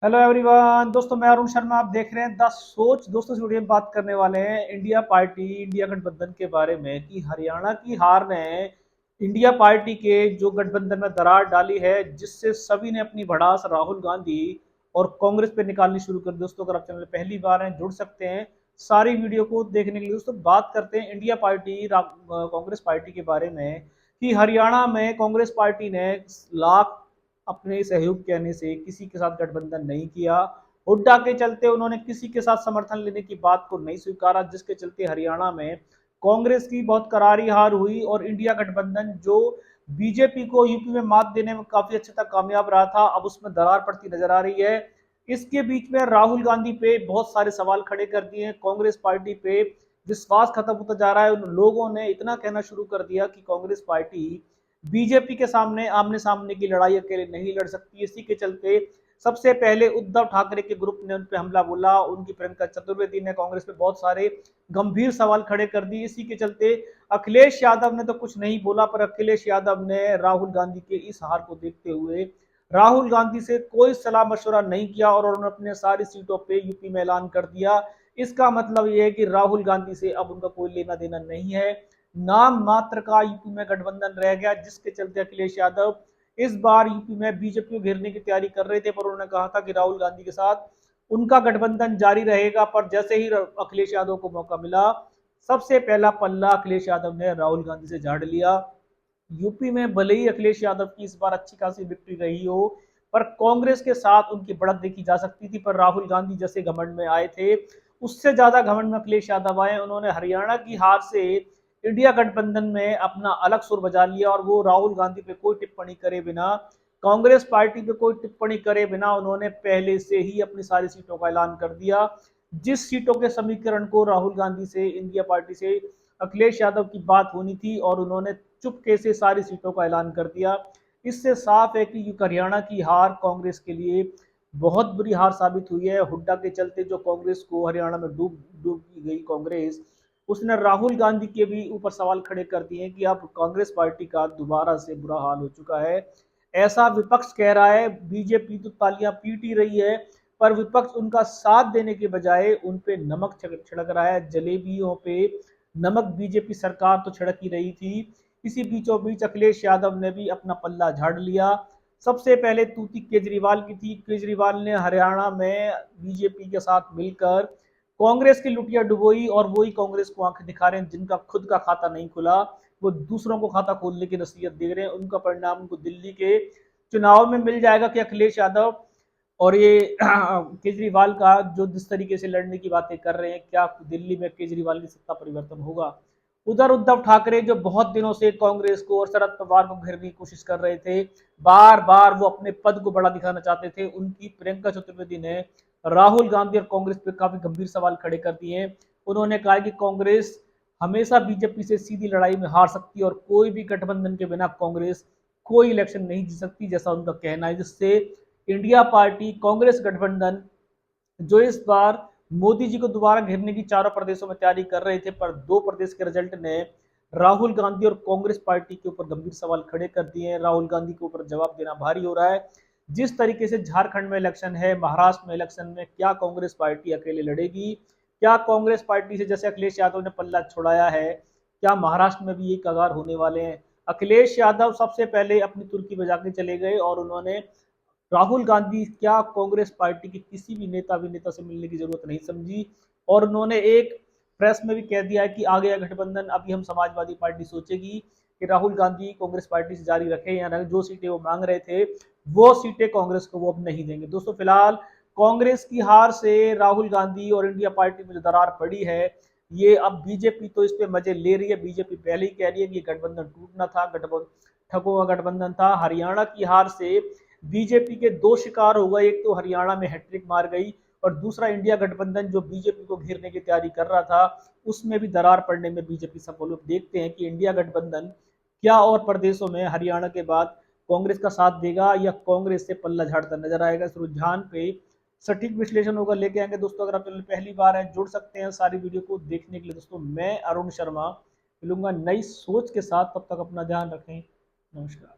Hello everyone दोस्तों, मैं अरुण शर्मा। आप देख रहे हैं द सोच। दोस्तों इस वीडियो में बात करने वाले हैं इंडिया गठबंधन के बारे में कि हरियाणा की हार ने इंडिया पार्टी के जो गठबंधन में दरार डाली है, जिससे सभी ने अपनी भड़ास राहुल गांधी और कांग्रेस पे निकालनी शुरू कर दी। दोस्तों अगर आप चैनल पे पहली बार हैं, जुड़ सकते हैं सारी वीडियो को देखने के लिए। दोस्तों बात करते हैं इंडिया पार्टी कांग्रेस पार्टी के बारे में कि हरियाणा में कांग्रेस पार्टी ने लाख अपने सहयोग कहने से किसी के साथ गठबंधन नहीं किया। हुड्डा के चलते उन्होंने किसी के साथ समर्थन लेने की बात को नहीं स्वीकारा, जिसके चलते हरियाणा में कांग्रेस की बहुत करारी हार हुई और इंडिया गठबंधन जो बीजेपी को यूपी में मात देने में काफी अच्छे तक कामयाब रहा था, अब उसमें दरार पड़ती नजर आ रही है। इसके बीच में राहुल गांधी पे बहुत सारे सवाल खड़े कर दिए हैं। कांग्रेस पार्टी पे विश्वास खत्म होता जा रहा है। उन लोगों ने इतना कहना शुरू कर दिया कि कांग्रेस पार्टी बीजेपी के सामने आमने सामने की लड़ाई अकेले नहीं लड़ सकती। इसी के चलते सबसे पहले उद्धव ठाकरे के ग्रुप ने उन पर हमला बोला। उनकी प्रियंका चतुर्वेदी ने कांग्रेस पे बहुत सारे गंभीर सवाल खड़े कर दिए। इसी के चलते अखिलेश यादव ने तो कुछ नहीं बोला, पर अखिलेश यादव ने राहुल गांधी के इस हार को देखते हुए राहुल गांधी से कोई सलाह मशवरा नहीं किया और उन्होंने अपने सारी सीटों पे यूपी में ऐलान कर दिया। इसका मतलब यह है कि राहुल गांधी से अब उनका कोई लेना देना नहीं है। नाम मात्र का यूपी में गठबंधन रह गया, जिसके चलते अखिलेश यादव इस बार यूपी में बीजेपी को घेरने की तैयारी कर रहे थे, पर उन्होंने कहा था कि राहुल गांधी के साथ उनका गठबंधन जारी रहेगा। पर जैसे ही अखिलेश यादव को मौका मिला, सबसे पहला पल्ला अखिलेश यादव ने राहुल गांधी से झाड़ लिया। यूपी में भले ही अखिलेश यादव की इस बार अच्छी खासी विक्ट्री रही हो, पर कांग्रेस के साथ उनकी बढ़त देखी जा सकती थी। पर राहुल गांधी जैसे घमंड में आए थे, उससे ज्यादा घमंड में अखिलेश यादव आए। उन्होंने हरियाणा की हार से इंडिया गठबंधन में अपना अलग सुर बजा लिया और वो राहुल गांधी पे कोई टिप्पणी करे बिना, कांग्रेस पार्टी पे कोई टिप्पणी करे बिना उन्होंने पहले से ही अपनी सारी सीटों का ऐलान कर दिया। जिस सीटों के समीकरण को राहुल गांधी से, इंडिया पार्टी से अखिलेश यादव की बात होनी थी, और उन्होंने चुपके से सारी सीटों का ऐलान कर दिया। इससे साफ है कि हरियाणा की हार कांग्रेस के लिए बहुत बुरी हार साबित हुई है। हुड्डा के चलते जो कांग्रेस को हरियाणा में डूब डूब गई कांग्रेस, उसने राहुल गांधी के भी ऊपर सवाल खड़े कर दिए कि अब कांग्रेस पार्टी का दोबारा से बुरा हाल हो चुका है। ऐसा विपक्ष कह रहा है। बीजेपी तो तालियां पीट ही रही है, पर विपक्ष उनका साथ देने के बजाय उन पे नमक छिड़क रहा है। जलेबियों पे नमक बीजेपी सरकार तो छिड़क ही रही थी। इसी बीचों बीच अखिलेश यादव ने भी अपना पल्ला झाड़ लिया। सबसे पहले तूती केजरीवाल की थी। केजरीवाल ने हरियाणा में बीजेपी के साथ मिलकर कांग्रेस की लुटिया डुबोई, और वही कांग्रेस को आंखें दिखा रहे हैं जिनका खुद का खाता नहीं खुला, वो दूसरों को खाता खोलने की नसीहत दे रहे हैं। उनका परिणाम उनको दिल्ली के चुनाव में मिल जाएगा कि अखिलेश यादव और ये केजरीवाल का जो जिस तरीके से लड़ने की बातें कर रहे हैं, क्या दिल्ली में केजरीवाल की सत्ता परिवर्तन होगा। उधर उद्धव ठाकरे जो बहुत दिनों से कांग्रेस को और शरद पवार को घेरने की कोशिश कर रहे थे, बार बार वो अपने पद को बड़ा दिखाना चाहते थे, उनकी प्रियंका चतुर्वेदी ने राहुल गांधी और कांग्रेस पे काफी गंभीर सवाल खड़े कर दिए हैं। उन्होंने कहा कि कांग्रेस हमेशा बीजेपी से सीधी लड़ाई में हार सकती है और कोई भी गठबंधन के बिना कांग्रेस कोई इलेक्शन नहीं जीत सकती, जैसा उनका कहना है। जिससे इंडिया पार्टी कांग्रेस गठबंधन जो इस बार मोदी जी को दोबारा घेरने की चारों प्रदेशों में तैयारी कर रहे थे, पर दो प्रदेश के रिजल्ट ने राहुल गांधी और कांग्रेस पार्टी के ऊपर गंभीर सवाल खड़े कर दिए हैं। राहुल गांधी के ऊपर जवाब देना भारी हो रहा है। जिस तरीके से झारखंड में इलेक्शन है, महाराष्ट्र में इलेक्शन में, क्या कांग्रेस पार्टी अकेले लड़ेगी? क्या कांग्रेस पार्टी से जैसे अखिलेश यादव ने पल्ला छुड़ाया है, क्या महाराष्ट्र में भी ये कगार होने वाले हैं? अखिलेश यादव सबसे पहले अपनी तुर्की बजा के चले गए और उन्होंने राहुल गांधी क्या कांग्रेस पार्टी के किसी भी नेता अभिनेता से मिलने की जरूरत नहीं समझी, और उन्होंने एक प्रेस में भी कह दिया है कि आ गया गठबंधन, अभी हम समाजवादी पार्टी सोचेगी कि राहुल गांधी कांग्रेस पार्टी से जारी रखे या नहीं। जो सीटें वो मांग रहे थे वो सीटें कांग्रेस को वो अब नहीं देंगे। दोस्तों फिलहाल कांग्रेस की हार से राहुल गांधी और इंडिया पार्टी में जो दरार पड़ी है, ये अब बीजेपी तो इस पे मजे ले रही है। बीजेपी पहले ही कह रही है कि गठबंधन टूटना था, गठबंधन ठगों का गठबंधन था। हरियाणा की हार से बीजेपी के दो शिकार हो गए, एक तो हरियाणा में हैट्रिक मार गई और दूसरा इंडिया गठबंधन जो बीजेपी को घेरने की तैयारी कर रहा था, उसमें भी दरार पड़ने में बीजेपी सफल हुई। देखते हैं कि इंडिया गठबंधन क्या और प्रदेशों में हरियाणा के बाद कांग्रेस का साथ देगा या कांग्रेस से पल्ला झाड़ता नजर आएगा। इस रुझान पे सटीक विश्लेषण होगा लेके आएंगे। दोस्तों अगर आप चैनल पहली बार है, जुड़ सकते हैं सारी वीडियो को देखने के लिए। दोस्तों मैं अरुण शर्मा मिलूंगा नई सोच के साथ, तब तक अपना ध्यान रखें। नमस्कार।